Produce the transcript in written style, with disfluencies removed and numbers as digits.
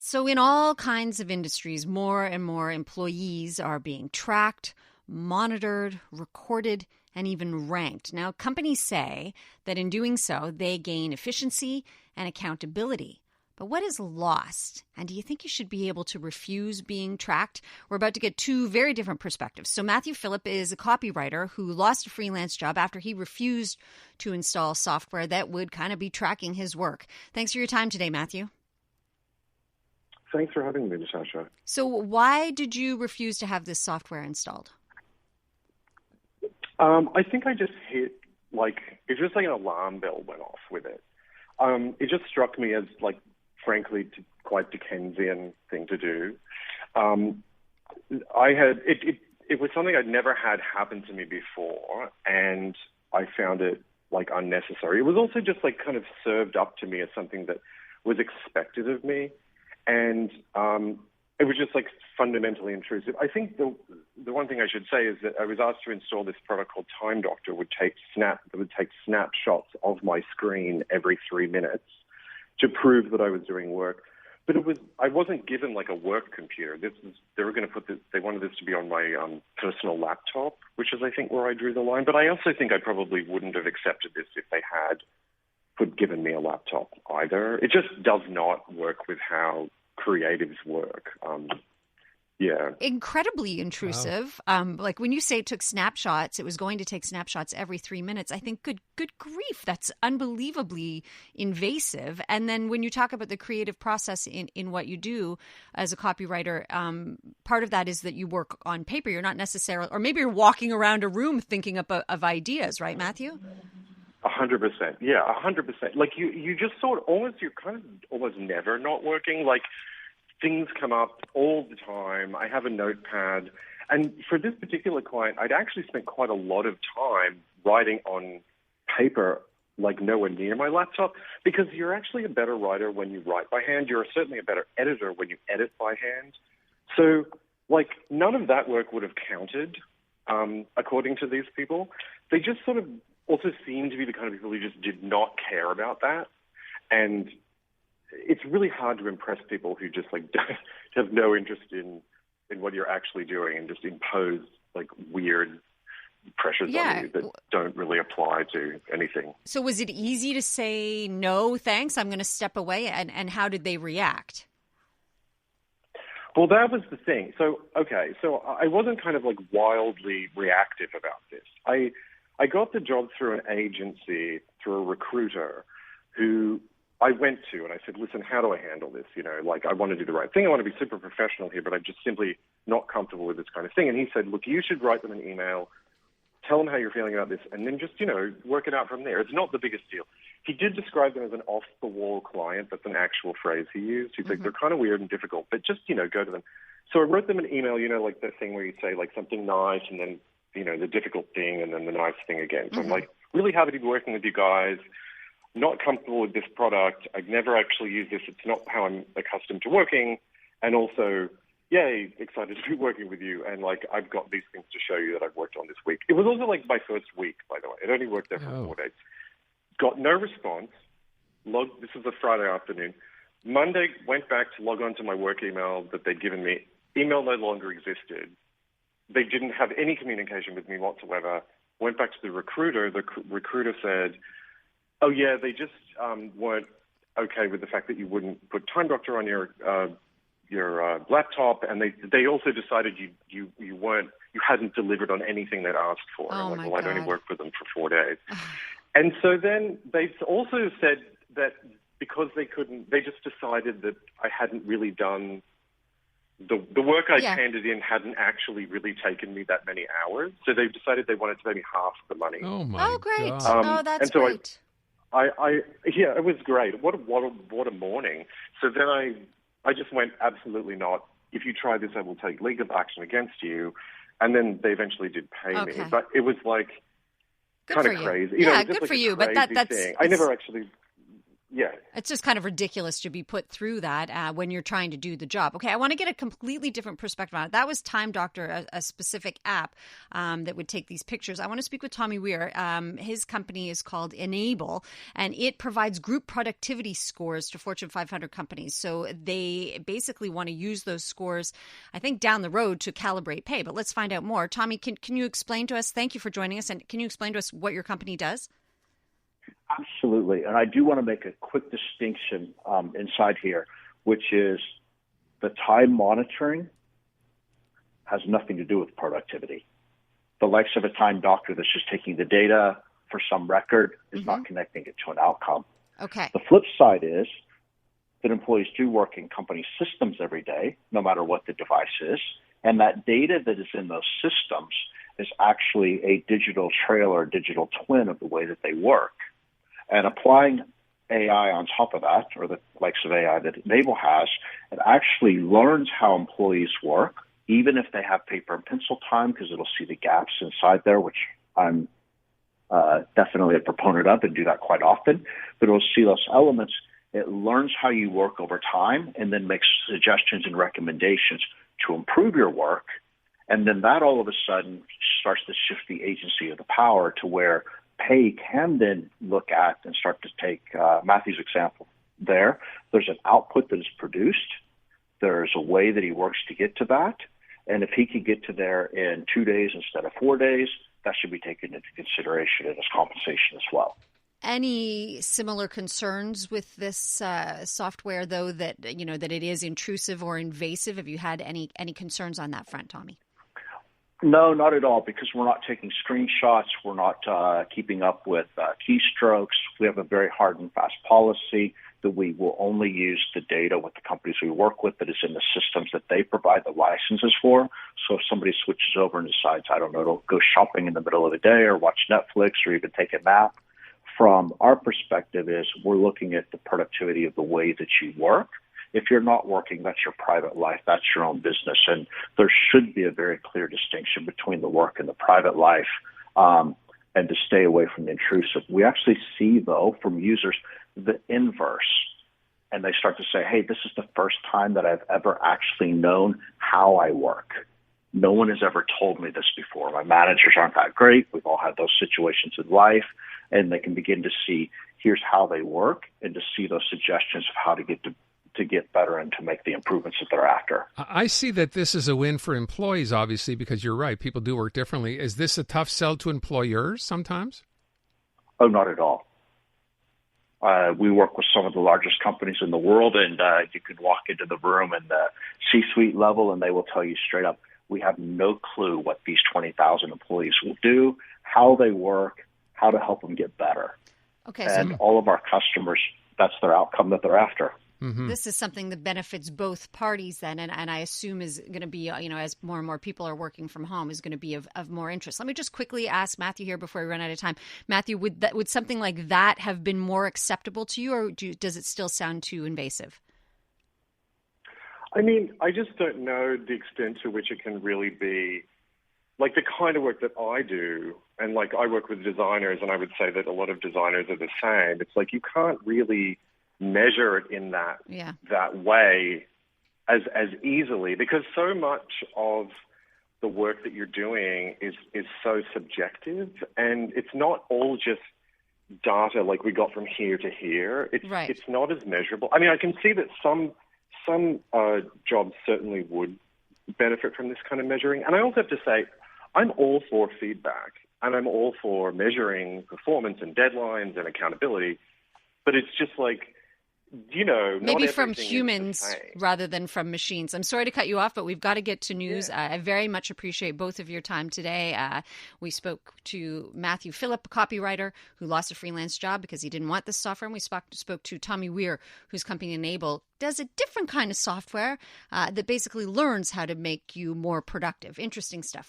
So in all kinds of industries, more and more employees are being tracked, monitored, recorded, and even ranked. Now, companies say that in doing so, they gain efficiency and accountability. But what is lost? And do you think you should be able to refuse being tracked? We're about to get two very different perspectives. So Matthew PHILLP is a copywriter who lost a freelance job after he refused to install software that would kind of be tracking his work. Thanks for your time today, Matthew. Thanks for having me, Natasha. So why did you refuse to have this software installed? I think I just hit, it's just like an alarm bell went off with it. It just struck me as, frankly, quite Dickensian thing to do. It was something I'd never had happen to me before, and I found it, unnecessary. It was also just, kind of served up to me as something that was expected of me. And it was just fundamentally intrusive. I think the one thing I should say is that I was asked to install this product called Time Doctor that would take snapshots of my screen every 3 minutes to prove that I was doing work. But I wasn't given a work computer. They wanted this to be on my personal laptop, which is I think where I drew the line. But I also think I probably wouldn't have accepted this if they had given me a laptop either. It just does not work with how creatives work. Incredibly intrusive. Wow. When you say it took snapshots, it was going to take snapshots every 3 minutes. I think good grief, that's unbelievably invasive. And then when you talk about the creative process in what you do as a copywriter, part of that is that you work on paper. You're not necessarily, or maybe you're walking around a room thinking of ideas, right, Matthew? 100%. Yeah, 100%. You just you're kind of almost never not working. Things come up all the time. I have a notepad. And for this particular client, I'd actually spent quite a lot of time writing on paper, nowhere near my laptop, because you're actually a better writer when you write by hand. You're certainly a better editor when you edit by hand. So, none of that work would have counted, according to these people. They just sort of also seem to be the kind of people who just did not care about that. And it's really hard to impress people who just have no interest in what you're actually doing and just impose weird pressures on you that don't really apply to anything. So was it easy to say, no, thanks, I'm going to step away? And how did they react? Well, that was the thing. So I wasn't kind of wildly reactive about this. I got the job through an agency, through a recruiter who I went to, and I said, listen, how do I handle this? I want to do the right thing. I want to be super professional here, but I'm just simply not comfortable with this kind of thing. And he said, look, you should write them an email, tell them how you're feeling about this, and then just, work it out from there. It's not the biggest deal. He did describe them as an off-the-wall client. That's an actual phrase he used. He's like, they're kind of weird and difficult, but just, go to them. So I wrote them an email, the thing where you say, something nice, and then, the difficult thing and then the nice thing again. So I'm really happy to be working with you guys. Not comfortable with this product. I've never actually used this. It's not how I'm accustomed to working. And also, yay, excited to be working with you. And I've got these things to show you that I've worked on this week. It was also my first week, by the way. It only worked there for 4 days. Got no response. This was a Friday afternoon. Monday, went back to log on to my work email that they'd given me. Email no longer existed. They didn't have any communication with me whatsoever. Went back to the recruiter. The recruiter said, oh, yeah, they just weren't okay with the fact that you wouldn't put Time Doctor on your laptop, and they also decided you hadn't delivered on anything they'd asked for. Oh, and I'd only worked with them for 4 days. And so then they also said that because they just decided that I hadn't really done the work I'd handed in hadn't actually really taken me that many hours. So they decided they wanted to pay me half the money. Oh, great. That's so great. It was great. What a morning. So then I just went, absolutely not. If you try this, I will take legal action against you. And then they eventually did pay me. But it was good kind of crazy. Good for you. But that's thing. I never actually Yeah. It's just kind of ridiculous to be put through that when you're trying to do the job. Okay, I want to get a completely different perspective on it. That was Time Doctor, a specific app that would take these pictures. I want to speak with Tommy Weir. His company is called ENAIBLE, and it provides group productivity scores to Fortune 500 companies. So they basically want to use those scores, I think, down the road to calibrate pay. But let's find out more. Tommy, can you explain to us, thank you for joining us, and can you explain to us what your company does? Absolutely. And I do want to make a quick distinction inside here, which is the time monitoring has nothing to do with productivity. The likes of a Time Doctor that's just taking the data for some record is not connecting it to an outcome. Okay. The flip side is that employees do work in company systems every day, no matter what the device is. And that data that is in those systems is actually a digital trail or digital twin of the way that they work. And applying AI on top of that, or the likes of AI that ENAIBLE has, it actually learns how employees work, even if they have paper and pencil time, because it'll see the gaps inside there, which I'm definitely a proponent of and do that quite often. But it'll see those elements. It learns how you work over time and then makes suggestions and recommendations to improve your work. And then that all of a sudden starts to shift the agency of the power to where pay can then look at and start to take Matthew's example there. There's an output that is produced. There's a way that he works to get to that. And if he could get to there in 2 days instead of 4 days, that should be taken into consideration in his compensation as well. Any similar concerns with this software, though, that that it is intrusive or invasive? Have you had any concerns on that front, Tommy? No, not at all, because we're not taking screenshots. We're not keeping up with keystrokes. We have a very hard and fast policy that we will only use the data with the companies we work with that is in the systems that they provide the licenses for. So if somebody switches over and decides, I don't know, to go shopping in the middle of the day or watch Netflix or even take a nap, from our perspective is we're looking at the productivity of the way that you work. If you're not working, that's your private life. That's your own business. And there should be a very clear distinction between the work and the private life, and to stay away from the intrusive. We actually see, though, from users the inverse. And they start to say, hey, this is the first time that I've ever actually known how I work. No one has ever told me this before. My managers aren't that great. We've all had those situations in life. And they can begin to see, here's how they work, and to see those suggestions of how to get better and to make the improvements that they're after. I see that this is a win for employees, obviously, because you're right. People do work differently. Is this a tough sell to employers sometimes? Oh, not at all. We work with some of the largest companies in the world, and you can walk into the room in the C-suite level, and they will tell you straight up, we have no clue what these 20,000 employees will do, how they work, how to help them get better. Okay, and all of our customers, that's their outcome that they're after. Mm-hmm. This is something that benefits both parties then, and I assume is going to be, as more and more people are working from home, is going to be of more interest. Let me just quickly ask Matthew here before we run out of time. Matthew, would something like that have been more acceptable to you, or does it still sound too invasive? I mean, I just don't know the extent to which it can really be, like the kind of work that I do, and like I work with designers, and I would say that a lot of designers are the same. It's like you can't really measure it in that way as easily, because so much of the work that you're doing is so subjective, and it's not all just data like we got from here to here. It's not as measurable. I mean, I can see that some jobs certainly would benefit from this kind of measuring, and I also have to say I'm all for feedback, and I'm all for measuring performance and deadlines and accountability, but it's just like, maybe from humans rather than from machines. I'm sorry to cut you off, but we've got to get to news. Yeah. I very much appreciate both of your time today. We spoke to Matthew PHILLP, a copywriter who lost a freelance job because he didn't want this software. And we spoke to Tommy Weir, whose company ENAIBLE does a different kind of software that basically learns how to make you more productive. Interesting stuff.